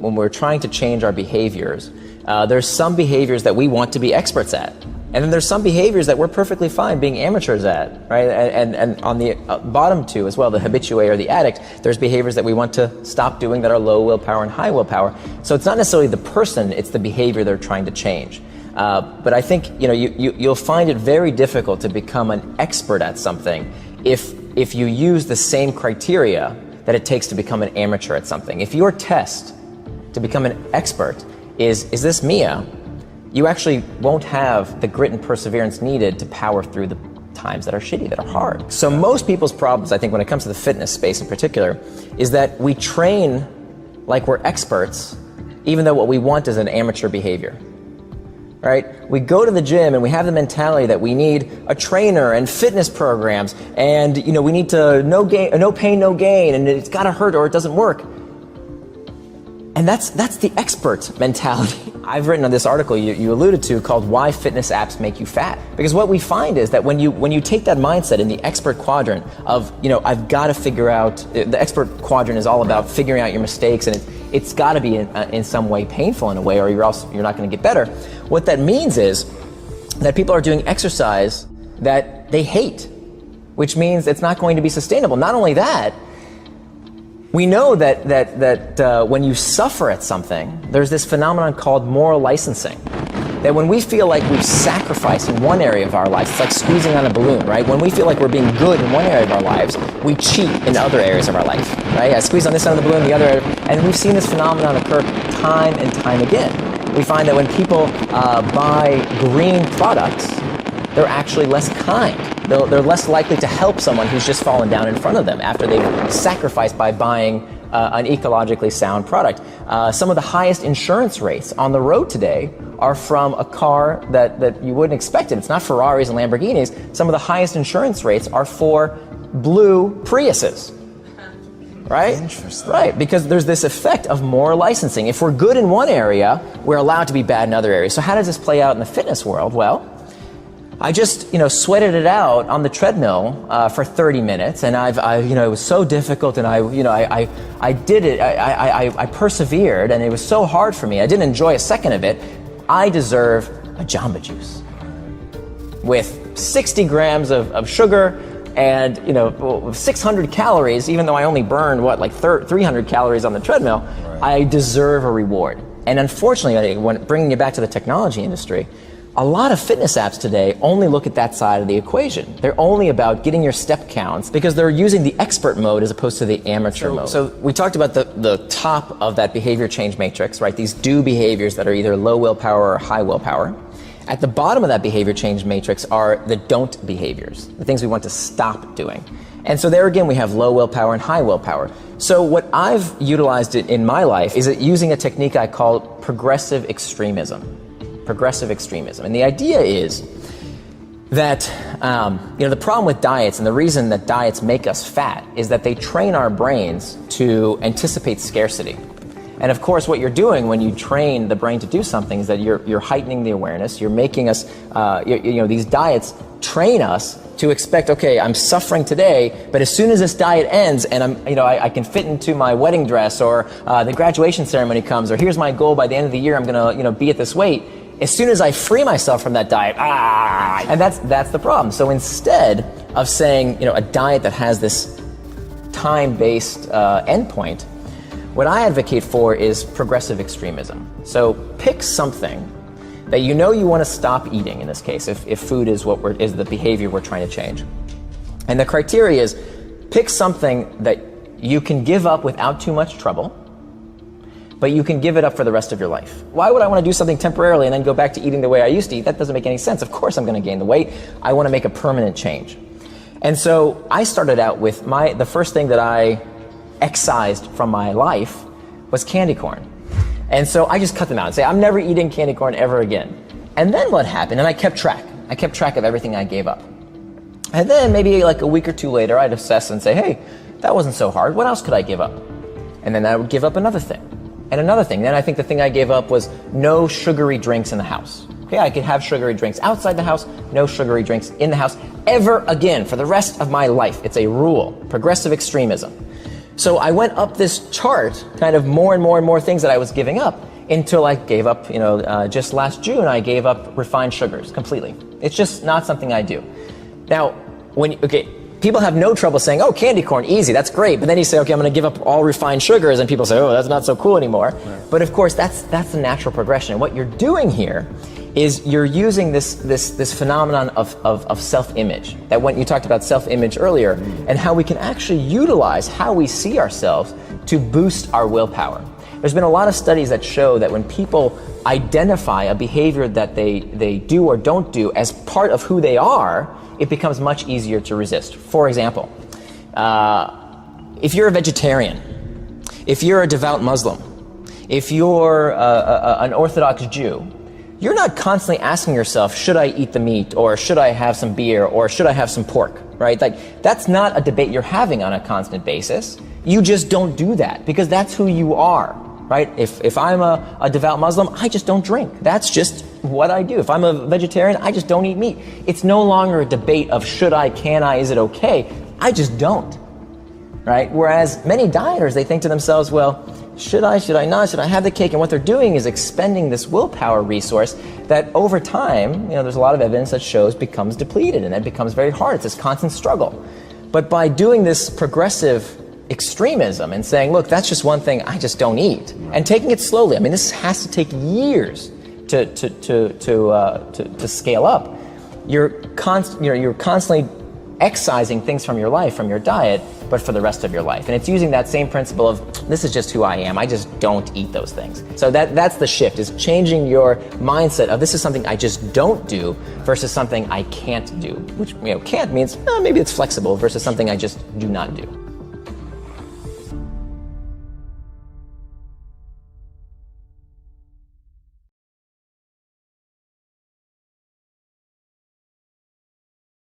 when we're trying to change our behaviors, there's some behaviors that we want to be experts at. And then there's some behaviors that we're perfectly fine being amateurs at, right? And on the bottom two as well, the habitué or the addict, there's behaviors that we want to stop doing that are low willpower and high willpower. So it's not necessarily the person, it's the behavior they're trying to change. But I think you'll find it very difficult to become an expert at something if you use the same criteria that it takes to become an amateur at something. If your test to become an expert is this Mia, you actually won't have the grit and perseverance needed to power through the times that are shitty, that are hard. So most people's problems, I think, when it comes to the fitness space in particular, is that we train like we're experts, even though what we want is an amateur behavior. Right? We go to the gym and we have the mentality that we need a trainer and fitness programs, and we need to no pain, no gain, and it's got to hurt or it doesn't work. And that's the expert mentality. I've written on this article you alluded to called "Why Fitness Apps Make You Fat." Because what we find is that when you take that mindset in the expert quadrant of I've got to figure out, the expert quadrant is all about figuring out your mistakes, and it's got to be in some way painful in a way, or you're not going to get better. What that means is that people are doing exercise that they hate, which means it's not going to be sustainable. Not only that, we know that when you suffer at something, there's this phenomenon called moral licensing. That when we feel like we've sacrificed in one area of our lives, it's like squeezing on a balloon, right? When we feel like we're being good in one area of our lives, we cheat in other areas of our life, right? I squeeze on this end of the balloon, the other area, and we've seen this phenomenon occur time and time again. We find that when people buy green products, they're actually less kind. They're less likely to help someone who's just fallen down in front of them after they've sacrificed by buying an ecologically sound product. Some of the highest insurance rates on the road today are from a car that you wouldn't expect it. It's not Ferraris and Lamborghinis. Some of the highest insurance rates are for blue Priuses. Right? Interesting. Right, because there's this effect of moral licensing. If we're good in one area, we're allowed to be bad in other areas. So how does this play out in the fitness world? Well, I just, sweated it out on the treadmill for 30 minutes, and it was so difficult, and I did it. I persevered, and it was so hard for me. I didn't enjoy a second of it. I deserve a Jamba Juice with 60 grams of sugar and 600 calories. Even though I only burned 300 calories on the treadmill, right. I deserve a reward. And unfortunately, when bringing it back to the technology industry, a lot of fitness apps today only look at that side of the equation. They're only about getting your step counts because they're using the expert mode as opposed to the amateur mode. So we talked about the top of that behavior change matrix, right? These do behaviors that are either low willpower or high willpower. At the bottom of that behavior change matrix are the don't behaviors, the things we want to stop doing. And so there again, we have low willpower and high willpower. So what I've utilized in my life is using a technique I call progressive extremism. Progressive extremism. And the idea is that the problem with diets, and the reason that diets make us fat, is that they train our brains to anticipate scarcity. And of course, what you're doing when you train the brain to do something is that you're heightening the awareness. You're making us, these diets train us to expect, okay, I'm suffering today, but as soon as this diet ends and I can fit into my wedding dress, or the graduation ceremony comes, or here's my goal by the end of the year, I'm gonna, be at this weight. As soon as I free myself from that diet, and that's the problem. So instead of saying, a diet that has this time-based endpoint, what I advocate for is progressive extremism. So pick something that you want to stop eating, in this case, if food is is the behavior we're trying to change. And the criteria is pick something that you can give up without too much trouble, but you can give it up for the rest of your life. Why would I want to do something temporarily and then go back to eating the way I used to eat? That doesn't make any sense. Of course I'm going to gain the weight. I want to make a permanent change. And so I started out with the first thing that I excised from my life was candy corn. And so I just cut them out and say, I'm never eating candy corn ever again. And then what happened? And I kept track. I kept track of everything I gave up. And then maybe like a week or two later, I'd assess and say, hey, that wasn't so hard. What else could I give up? And then I would give up another thing and another thing. Then I think the thing I gave up was no sugary drinks in the house. Okay, I could have sugary drinks outside the house, no sugary drinks in the house ever again for the rest of my life. It's a rule, progressive extremism. So I went up this chart, kind of more and more and more things that I was giving up, until I gave up, just last June, I gave up refined sugars completely. It's just not something I do. Now, people have no trouble saying, oh, candy corn, easy, that's great. But then you say, okay, I'm going to give up all refined sugars, and people say, oh, that's not so cool anymore. Right. But of course, that's the natural progression. And what you're doing here is you're using this phenomenon of self-image. That when you talked about self-image earlier, and how we can actually utilize how we see ourselves to boost our willpower. There's been a lot of studies that show that when people identify a behavior that they do or don't do as part of who they are, it becomes much easier to resist. For example, if you're a vegetarian, if you're a devout Muslim, if you're an Orthodox Jew, you're not constantly asking yourself, should I eat the meat, or should I have some beer, or should I have some pork, right? Like, that's not a debate you're having on a constant basis. You just don't do that, because that's who you are, right? If I'm a devout Muslim, I just don't drink. That's just what I do. If I'm a vegetarian, I just don't eat meat. It's no longer a debate of should I, can I, is it okay? I just don't, right? Whereas many dieters, they think to themselves, well, should I not, should I have the cake? And what they're doing is expending this willpower resource that over time, there's a lot of evidence that shows becomes depleted, and it becomes very hard. It's this constant struggle. But by doing this progressive extremism and saying, look, that's just one thing I just don't eat, and taking it slowly. I mean, this has to take years to scale up. You're constantly excising things from your life, from your diet, but for the rest of your life. And it's using that same principle of, this is just who I am, I just don't eat those things. So that's the shift, is changing your mindset of this is something I just don't do versus something I can't do, which can't means maybe it's flexible versus something I just do not do.